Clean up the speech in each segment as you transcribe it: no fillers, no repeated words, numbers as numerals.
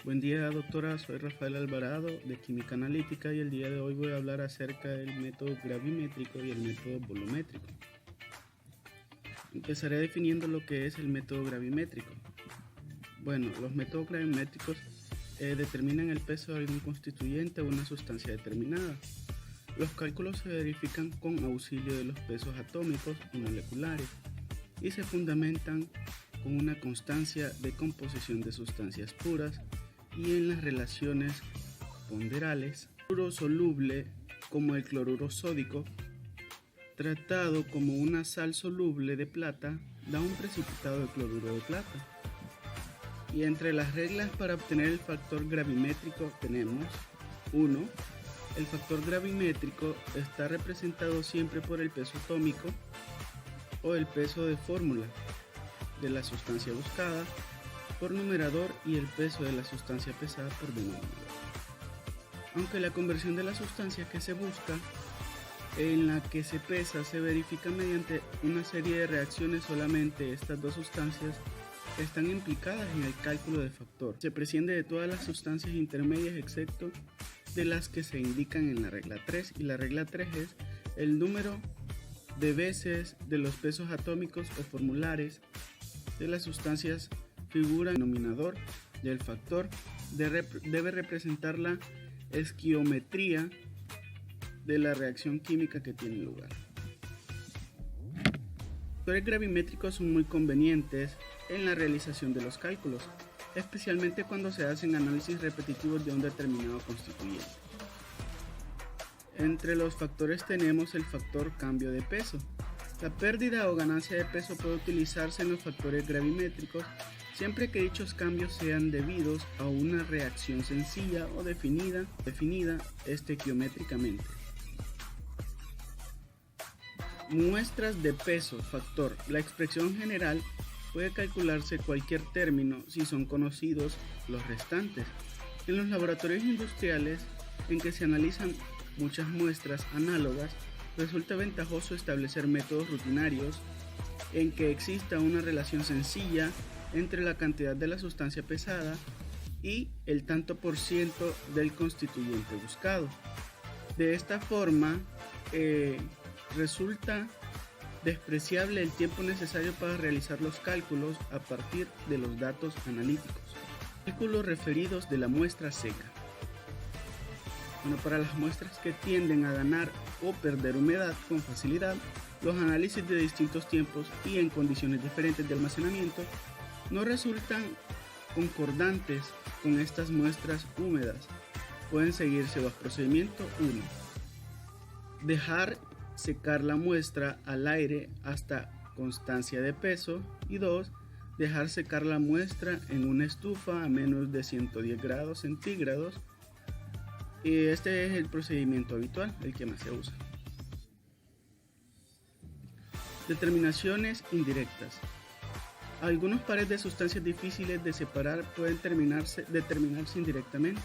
Buen día, doctora. Soy Rafael Alvarado de Química Analítica y el día de hoy voy a hablar acerca del método gravimétrico y el método volumétrico. Empezaré definiendo lo que es el método gravimétrico. Bueno, los métodos gravimétricos determinan el peso de algún constituyente o una sustancia determinada. Los cálculos se verifican con auxilio de los pesos atómicos y moleculares y se fundamentan con una constancia de composición de sustancias puras y en las relaciones ponderales. El cloruro soluble, como el cloruro sódico, tratado como una sal soluble de plata, da un precipitado de cloruro de plata. Y entre las reglas para obtener el factor gravimétrico tenemos 1. El factor gravimétrico está representado siempre por el peso atómico o el peso de fórmula de la sustancia buscada por numerador y el peso de la sustancia pesada por denominador. Aunque la conversión de la sustancia que se busca en la que se pesa se verifica mediante una serie de reacciones, solamente estas dos sustancias están implicadas en el cálculo de factor. Se prescinde de todas las sustancias intermedias excepto de las que se indican en la regla 3, y la regla 3 es el número de veces de los pesos atómicos o formulares de las sustancias figura el denominador del factor debe representar la esquiometría de la reacción química que tiene lugar. Los factores gravimétricos son muy convenientes en la realización de los cálculos, especialmente cuando se hacen análisis repetitivos de un determinado constituyente. Entre los factores tenemos el factor cambio de peso. La pérdida o ganancia de peso puede utilizarse en los factores gravimétricos siempre que dichos cambios sean debidos a una reacción sencilla o definida estequiométricamente. Muestras de peso factor. La expresión general puede calcularse cualquier término si son conocidos los restantes. En los laboratorios industriales en que se analizan muchas muestras análogas, resulta ventajoso establecer métodos rutinarios en que exista una relación sencilla entre la cantidad de la sustancia pesada y el tanto por ciento del constituyente buscado. De esta forma, resulta despreciable el tiempo necesario para realizar los cálculos a partir de los datos analíticos. Cálculos referidos de la muestra seca. Bueno, para las muestras que tienden a ganar o perder humedad con facilidad, los análisis de distintos tiempos y en condiciones diferentes de almacenamiento no resultan concordantes con estas muestras húmedas. Pueden seguirse los procedimientos: 1. Dejar secar la muestra al aire hasta constancia de peso, y 2. Dejar secar la muestra en una estufa a menos de 110 grados centígrados. Y este es el procedimiento habitual, el que más se usa. Determinaciones indirectas. Algunos pares de sustancias difíciles de separar pueden determinarse indirectamente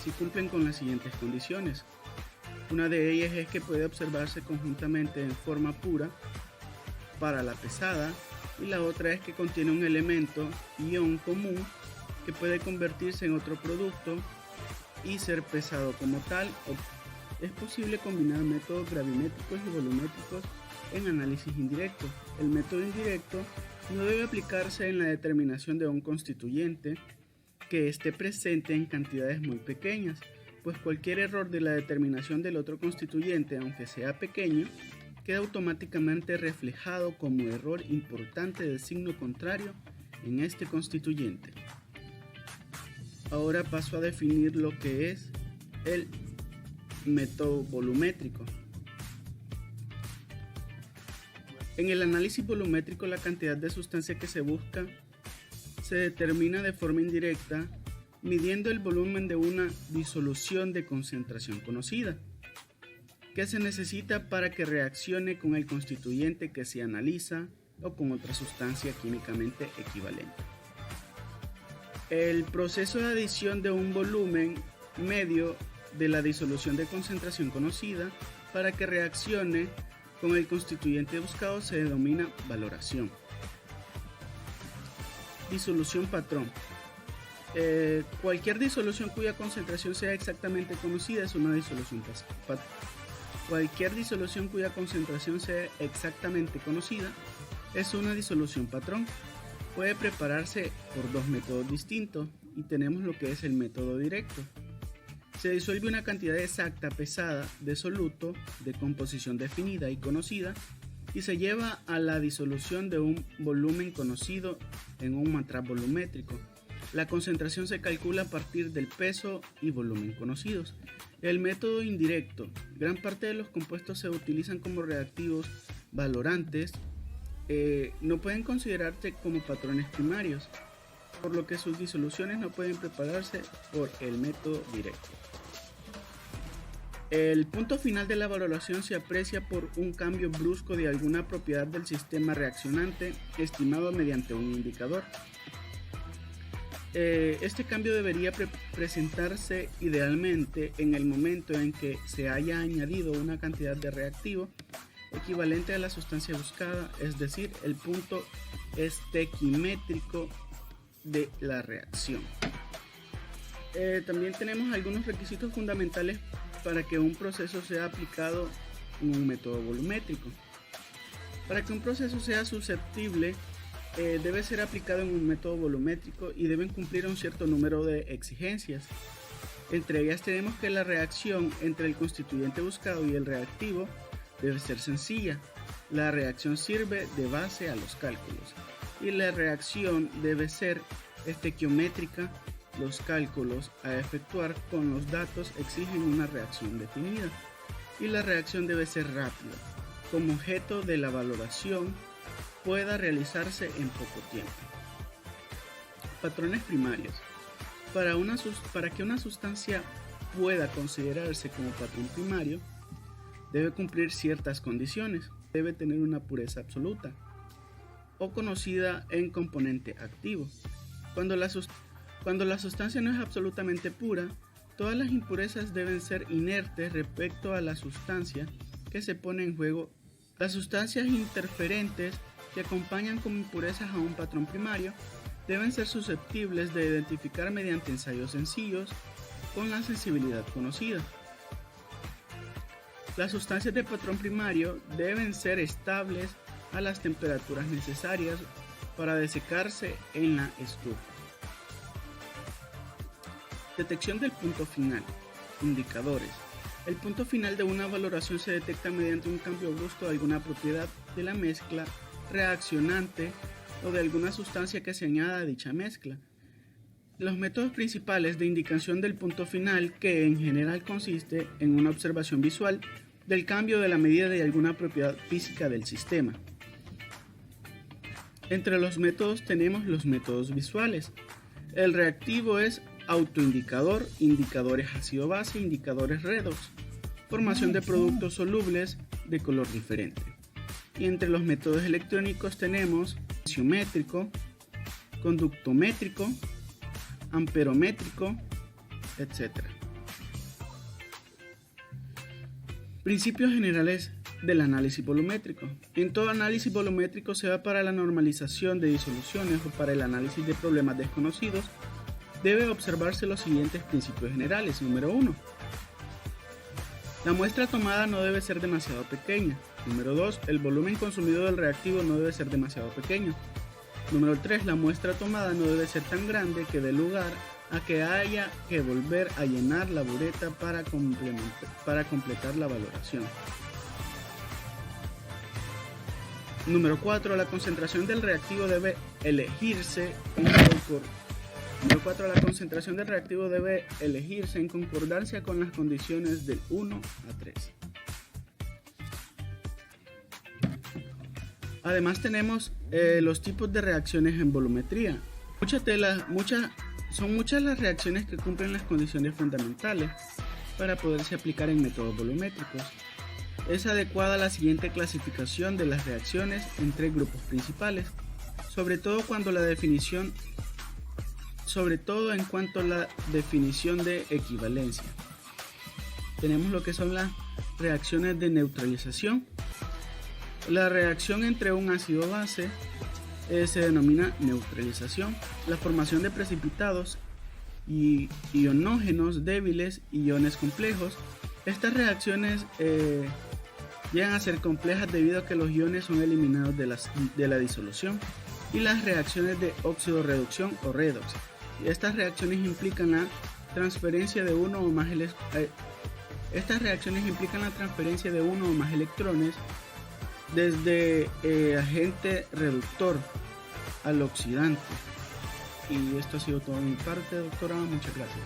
si cumplen con las siguientes condiciones. Una de ellas es que puede observarse conjuntamente en forma pura para la pesada, y la otra es que contiene un elemento ion común que puede convertirse en otro producto y ser pesado como tal. Es posible combinar métodos gravimétricos y volumétricos en análisis indirecto. El método indirecto no debe aplicarse en la determinación de un constituyente que esté presente en cantidades muy pequeñas, pues cualquier error de la determinación del otro constituyente, aunque sea pequeño, queda automáticamente reflejado como error importante del signo contrario en este constituyente. Ahora paso a definir lo que es el método volumétrico. En el análisis volumétrico, la cantidad de sustancia que se busca se determina de forma indirecta midiendo el volumen de una disolución de concentración conocida, que se necesita para que reaccione con el constituyente que se analiza o con otra sustancia químicamente equivalente. El proceso de adición de un volumen medio de la disolución de concentración conocida para que reaccione con el constituyente buscado se denomina valoración. Disolución patrón. Cualquier disolución cuya concentración sea exactamente conocida es una disolución Cualquier disolución cuya concentración sea exactamente conocida es una disolución patrón. Puede prepararse por dos métodos distintos y tenemos lo que es el método directo. Se disuelve una cantidad exacta pesada de soluto de composición definida y conocida y se lleva a la disolución de un volumen conocido en un matraz volumétrico. La concentración se calcula a partir del peso y volumen conocidos. El método indirecto. Gran parte de los compuestos se utilizan como reactivos valorantes. No pueden considerarse como patrones primarios, por lo que sus disoluciones no pueden prepararse por el método directo. El punto final de la valoración se aprecia por un cambio brusco de alguna propiedad del sistema reaccionante estimado mediante un indicador. Este cambio debería presentarse idealmente en el momento en que se haya añadido una cantidad de reactivo equivalente a la sustancia buscada, es decir, el punto estequimétrico de la reacción. También tenemos algunos requisitos fundamentales para que un proceso sea aplicado en un método volumétrico. Para que un proceso sea susceptible, debe ser aplicado en un método volumétrico y deben cumplir un cierto número de exigencias. Entre ellas tenemos que la reacción entre el constituyente buscado y el reactivo debe ser sencilla. La reacción sirve de base a los cálculos y la reacción debe ser estequiométrica. Los cálculos a efectuar con los datos exigen una reacción definida y la reacción debe ser rápida, como objeto de la valoración pueda realizarse en poco tiempo. Patrones primarios. Para que una sustancia pueda considerarse como patrón primario, debe cumplir ciertas condiciones. Debe tener una pureza absoluta o conocida en componente activo. Cuando la sustancia no es absolutamente pura, todas las impurezas deben ser inertes respecto a la sustancia que se pone en juego. Las sustancias interferentes que acompañan como impurezas a un patrón primario deben ser susceptibles de identificar mediante ensayos sencillos con la sensibilidad conocida. Las sustancias de patrón primario deben ser estables a las temperaturas necesarias para desecarse en la estufa. Detección del punto final. Indicadores. El punto final de una valoración se detecta mediante un cambio brusco de alguna propiedad de la mezcla reaccionante o de alguna sustancia que se añada a dicha mezcla. Los métodos principales de indicación del punto final, que en general consiste en una observación visual del cambio de la medida de alguna propiedad física del sistema. Entre los métodos tenemos los métodos visuales. El reactivo es autoindicador, indicadores ácido-base, indicadores redox, formación de productos solubles de color diferente. Y entre los métodos electrónicos tenemos tensiométrico, conductométrico, amperométrico, etc. Principios generales del análisis volumétrico. En todo análisis volumétrico, sea para la normalización de disoluciones o para el análisis de problemas desconocidos, debe observarse los siguientes principios generales. Número 1. La muestra tomada no debe ser demasiado pequeña. Número 2. El volumen consumido del reactivo no debe ser demasiado pequeño. Número 3. La muestra tomada no debe ser tan grande que dé lugar a que haya que volver a llenar la bureta para completar la valoración. Número 4. La concentración del reactivo debe elegirse en concordancia con las condiciones del 1 a 3. Además tenemos los tipos de reacciones en volumetría. Son muchas las reacciones que cumplen las condiciones fundamentales para poderse aplicar en métodos volumétricos. Es adecuada la siguiente clasificación de las reacciones en tres grupos principales, sobre todo en cuanto a la definición de equivalencia. Tenemos lo que son las reacciones de neutralización. La reacción entre un ácido-base se denomina neutralización. La formación de precipitados y ionógenos débiles y iones complejos. Estas reacciones llegan a ser complejas debido a que los iones son eliminados de la disolución, y las reacciones de óxido-reducción o redox. Estas reacciones implican la transferencia de uno o más electrones desde agente reductor al oxidante. Y esto ha sido todo de mi parte, doctora. Muchas gracias.